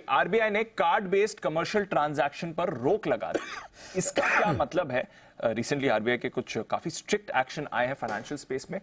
RBI ने card based commercial transaction पर रोक लगा दी। इसका क्या मतलब है? रिसेंटली आरबीआई के कुछ काफी स्ट्रिक्ट एक्शन आए हैं फाइनेंशियल स्पेस में।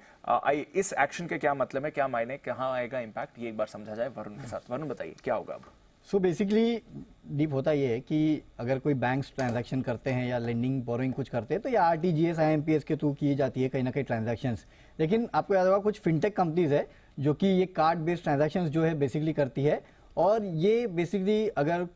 इस एक्शन के क्या मतलब है, क्या मायने, कहां आएगा इंपैक्ट, ये एक बार समझा जाए वरुण के साथ। वरुण बताइए क्या होगा अब। सो बेसिकली डीप होता ये है कि अगर कोई बैंक्स ट्रांजैक्शन करते हैं या लेंडिंग बोरोइंग कुछ करते हैं तो ये आरटीजीएस आईएमपीएस के थ्रू की जाती है कहीं ना कहीं ट्रांजैक्शंस। लेकिन आपको याद होगा कुछ फिनटेक कंपनीज है जो कि ये कार्ड बेस्ड ट्रांजैक्शंस जो है बेसिकली करती है। और ये बेसिकली अगर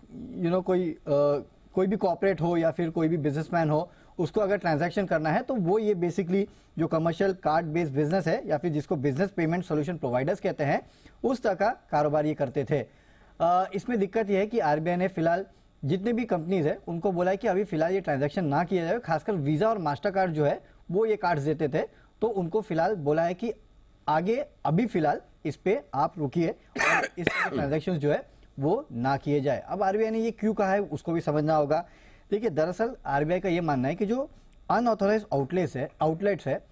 कोई भी कॉर्पोरेट हो या फिर कोई भी बिजनेसमैन हो, उसको अगर ट्रांजैक्शन करना है तो वो ये बेसिकली जो कमर्शियल कार्ड बेस्ड बिजनेस है या फिर जिसको बिजनेस पेमेंट सोल्यूशन प्रोवाइडर्स कहते हैं, उस तरह का कारोबार ये करते थे। इसमें दिक्कत यह है कि आरबीआई ने फिलहाल जितने भी कंपनीज है उनको बोला है कि अभी फिलहाल ये ट्रांजैक्शन ना किया जाए। खासकर वीजा और मास्टर कार्ड जो है वो ये कार्ड्स देते थे, तो उनको फिलहाल बोला है कि आगे अभी फिलहाल इस पे आप रुकिए और इस ट्रांजैक्शन जो है वो ना किए जाए। अब आरबीआई ने ये क्यों कहा है उसको भी समझना होगा। देखिए, दरअसल आरबीआई का ये मानना है कि जो अनऑथोराइज आउटलेट्स है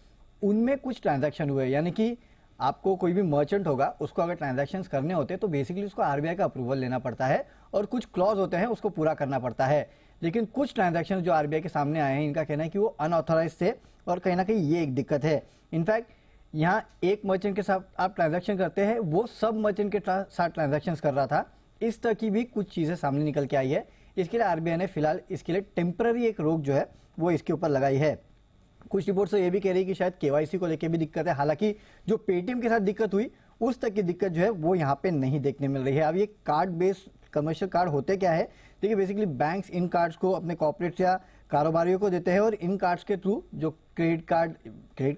उनमें कुछ ट्रांजैक्शन हुए, यानी कि आपको कोई भी मर्चेंट होगा उसको अगर ट्रांजैक्शंस करने होते हैं तो बेसिकली उसको आरबीआई का अप्रूवल लेना पड़ता है और कुछ क्लॉज होते हैं उसको पूरा करना पड़ता है। लेकिन कुछ ट्रांजैक्शंस जो आरबीआई के सामने आए हैं, इनका कहना है कि वो अनऑथोराइज थे और कहीं ना कहीं ये एक दिक्कत है। इनफैक्ट यहाँ एक मर्चेंट के साथ आप ट्रांजैक्शन करते हैं, वो सब मर्चेंट के साथ ट्रांजैक्शन कर रहा था। इस तरह की भी कुछ चीजें सामने निकल के आई है। इसके लिए आरबीआई ने फिलहाल इसके लिए टेम्पररी एक रोक जो है वो इसके ऊपर लगाई है। कुछ रिपोर्ट से ये भी कह रही है कि शायद केवाईसी को लेकर भी दिक्कत है। हालांकि जो पेटीएम के साथ दिक्कत हुई उस तक की दिक्कत जो है वो यहाँ पे नहीं देखने मिल रही है। अब ये कार्ड बेस्ड कमर्शियल कार्ड होते क्या है? देखिए, बेसिकली बैंक्स इन कार्ड्स को अपने कॉर्पोरेट्स या कारोबारियों को देते हैं और इन कार्ड्स के थ्रू जो क्रेडिट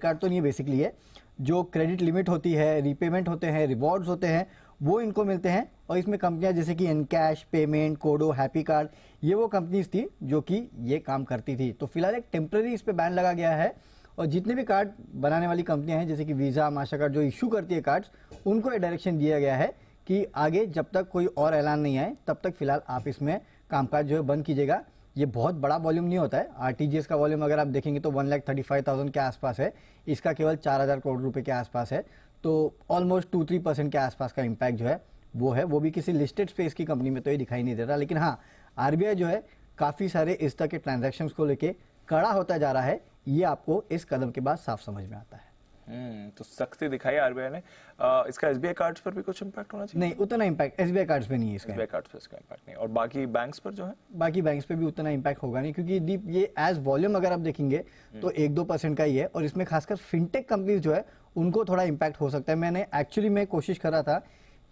कार्ड तो नहीं बेसिकली है, जो क्रेडिट लिमिट होती है, रीपेमेंट होते हैं, रिवॉर्ड्स होते हैं, वो इनको मिलते हैं। और इसमें कंपनियां जैसे कि एनकैश, पेमेंट, कोडो, हैप्पी कार्ड, ये वो कंपनीज थी जो कि ये काम करती थी। तो फिलहाल एक टेम्पररी इस पे बैन लगा गया है और जितने भी कार्ड बनाने वाली कंपनियां हैं जैसे कि वीजा, मास्टर कार्ड जो इशू करती है कार्ड्स, उनको ये डायरेक्शन दिया गया है कि आगे जब तक कोई और ऐलान नहीं आए तब तक फिलहाल आप इसमें कामकाज जो है बंद कीजिएगा। ये बहुत बड़ा वॉल्यूम नहीं होता है। आरटीजीएस का वॉल्यूम अगर आप देखेंगे तो 1,35,000 के आसपास है, इसका केवल 4,000 करोड़ रुपए के आसपास है। तो ऑलमोस्ट 2-3% के आसपास का इम्पैक्ट जो है वो है, वो भी किसी लिस्टेड स्पेस की कंपनी में तो ये दिखाई नहीं दे रहा। लेकिन हाँ, आरबीआई जो है काफी सारे इस तरह के ट्रांजैक्शंस को लेके कड़ा होता जा रहा है, ये आपको इस कदम के बाद साफ समझ में आता है। तो सख्ती दिखाई आरबीआई ने। इसका एसबीआई कार्ड्स पर भी कुछ इंपैक्ट होना चाहिए? नहीं, उतना इंपैक्ट एसबीआई कार्ड्स पे नहीं है इसका। एसबीआई कार्ड्स पे इसका इंपैक्ट नहीं, और बाकी बैंक्स पर जो है, बाकी बैंक्स पे भी उतना इंपैक्ट होगा नहीं, क्योंकि दीप ये एज वॉल्यूम अगर आप देखेंगे तो 1-2% का ही है। और इसमें खासकर फिनटेक कंपनीज जो है उनको थोड़ा इंपैक्ट हो सकता है। मैंने एक्चुअली में कोशिश करा था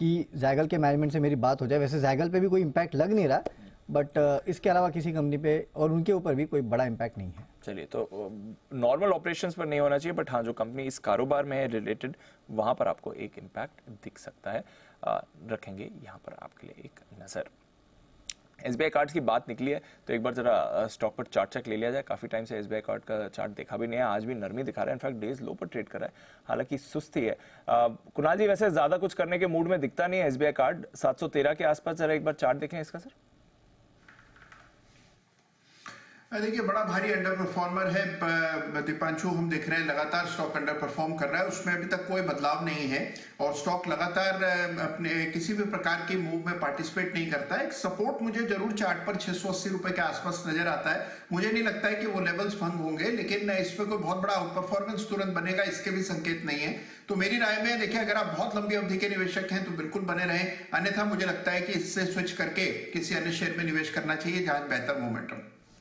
कि जायगल के मैनेजमेंट से मेरी बात हो जाए। वैसे जायगल पे भी कोई इंपैक्ट लग नहीं रहा, बट इसके अलावा किसी कंपनी पे और उनके ऊपर भी कोई बड़ा इंपैक्ट नहीं है। चलिए, तो नॉर्मल ऑपरेशंस पर नहीं होना चाहिए, बट हाँ, जो कंपनी इस कारोबार में है रिलेटेड, वहां पर आपको एक इंपैक्ट दिख सकता है। रखेंगे यहाँ पर आपके लिए एक नजर। एसबीआई कार्ड्स की बात निकली है तो एक बार जरा स्टॉक पर चार्ट चेक ले लिया जाए। काफी टाइम से एसबीआई कार्ड का चार्ट देखा भी नहीं है, आज भी नरमी दिखा रहा है, इनफैक्ट डेज लो पर ट्रेड कर रहा है, हालांकि सुस्ती है। कुणाल जी, वैसे ज्यादा कुछ करने के मूड में दिखता नहीं है एसबीआई कार्ड, 713 के आसपास। जरा एक बार चार्ट देखें इसका सर। देखिए, बड़ा भारी अंडर परफॉर्मर है दीपांशु। हम देख रहे हैं लगातार स्टॉक अंडर परफॉर्म कर रहा है, उसमें अभी तक कोई बदलाव नहीं है और स्टॉक लगातार अपने किसी भी प्रकार की मूव में पार्टिसिपेट नहीं करता है। एक सपोर्ट मुझे जरूर चार्ट पर 680 रुपए के आसपास नजर आता है। मुझे नहीं लगता है कि वो लेवल्स भंग होंगे, लेकिन इसमें कोई बहुत बड़ा आउट परफॉर्मेंस तुरंत बनेगा इसके भी संकेत नहीं है। तो मेरी राय में देखिए, अगर आप बहुत लंबी अवधि के निवेशक हैं तो बिल्कुल बने रहें, अन्यथा मुझे लगता है कि इससे स्विच करके किसी अन्य शेयर में निवेश करना चाहिए जहां बेहतर मोमेंटम।